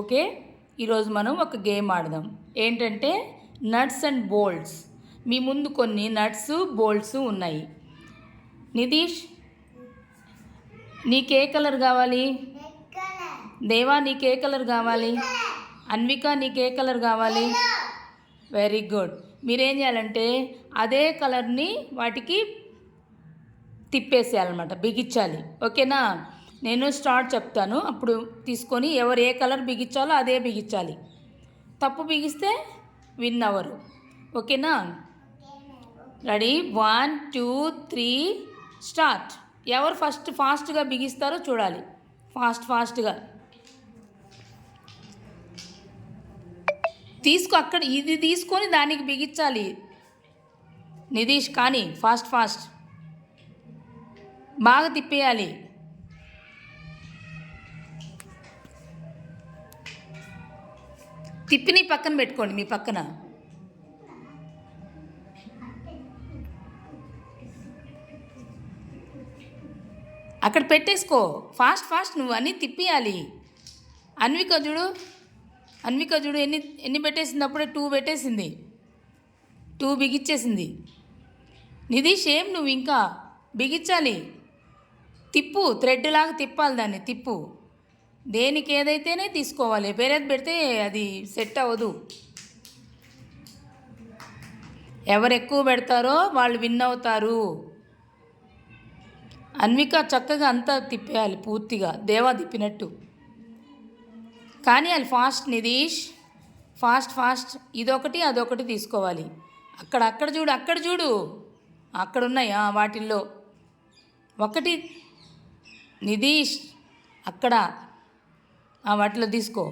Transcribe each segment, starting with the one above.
Okay, ఈరోజు మనం ఒక గేమ్ ఆడదాం. ఏంటంటే నట్స్ అండ్ బోల్ట్స్. మీ ముందు కొన్ని నట్స్ బోల్ట్స్ ఉన్నాయి. నితీష్, నీకే కలర్ కావాలి? దేవా, నీకే కలర్ కావాలి? అన్విక, నీకే కలర్ కావాలి? Very good. మీరేం చేయాలంటే అదే కలర్ని వాటికి తిప్పేసేయాలన్నమాట, బిగించాలి. ఓకేనా? నేను స్టార్ట్ చెప్తాను, అప్పుడు తీసుకొని ఎవరు ఏ కలర్ బిగించాలో అదే బిగించాలి. తప్పు బిగిస్తే విన్ అవ్వరు. ఓకేనా? రెడీ? 1 2 3 స్టార్ట్. ఎవరు ఫాస్ట్గా బిగిస్తారో చూడాలి. ఫాస్ట్గా అక్కడ ఇది తీసుకొని దానికి బిగించాలి. నితీష్, కానీ ఫాస్ట్ బాగా తిప్పేయాలి. తిప్పిని పక్కన పెట్టుకోండి, మీ పక్కన. అక్కడ పెట్టేసుకో. ఫాస్ట్ నువ్వు అన్నీ తిప్పియాలి. అన్విక చూడు ఎన్ని పెట్టేసింది. అప్పుడే 2 పెట్టేసింది. 2 బిగిచ్చేసింది. నితీష్, ఏం నువ్వు ఇంకా బిగించాలి. తిప్పు, థ్రెడ్ లాగా తిప్పాలి దాన్ని. తిప్పు. దేనికి ఏదైతేనే తీసుకోవాలి, వేరేది పెడితే అది సెట్ అవ్వదు. ఎవరు ఎక్కువ పెడతారో వాళ్ళు విన్ అవుతారు. అన్విక చక్కగా అంతా తిప్పేయాలి పూర్తిగా, దేవా తిప్పినట్టు. కానీ అది ఫాస్ట్. నితీష్, ఫాస్ట్. ఇదొకటి అదొకటి తీసుకోవాలి. అక్కడ చూడు అక్కడ ఉన్నాయి వాటిల్లో ఒకటి. నితీష్, అక్కడ వాటిలో తీసుకో.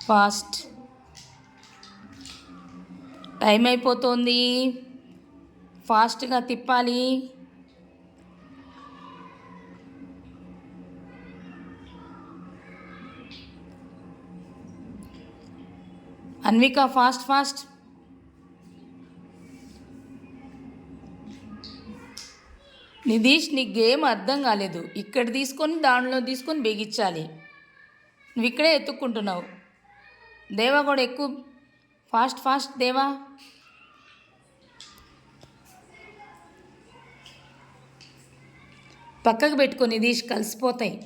ఫాస్ట్. టైం అయిపోతుంది. ఫాస్ట్గా తిప్పాలి. అన్విక, ఫాస్ట్. నితీష్, నీ గేమ్ అర్థం కాలేదు. ఇక్కడ తీసుకొని దానిలో తీసుకొని బిగించాలి. నువ్వు ఇక్కడే ఎత్తుక్కుంటున్నావు. దేవా కూడా ఎక్కువ ఫాస్ట్. దేవా, పక్కకు పెట్టుకో. నితీష్, కలిసిపోతాయి.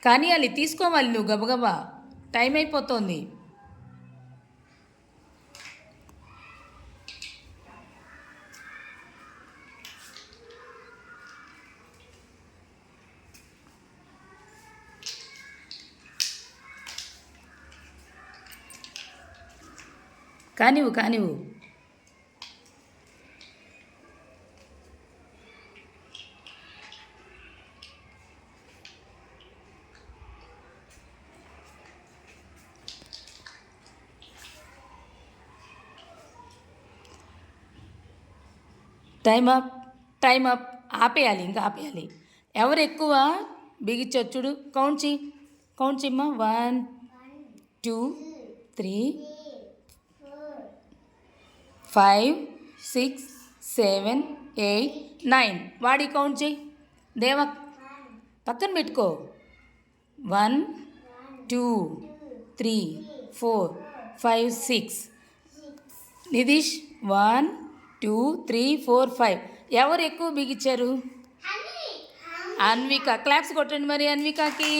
కానీ అది తీసుకోవాలి నువ్వు గబగబా. టైం అయిపోతుంది. కానివ్వు. Time up. ఆపేయాలి, ఇంకా ఆపేయాలి. ఎవరు ఎక్కువ బిగించొచ్చుడు కౌంట్ చేయమ్మా. 1 2 3 5 6 7 8 9. వాడి కౌంట్ చేయి. దేవా, పక్కన పెట్టుకో. 1 2 3 4 5 6. నితీష్, 1 2 3 4 5. ఎవరు ఎక్కువ బిగించారు? అన్విక. క్లాప్స్ కొట్టండి మరి అన్వికకి.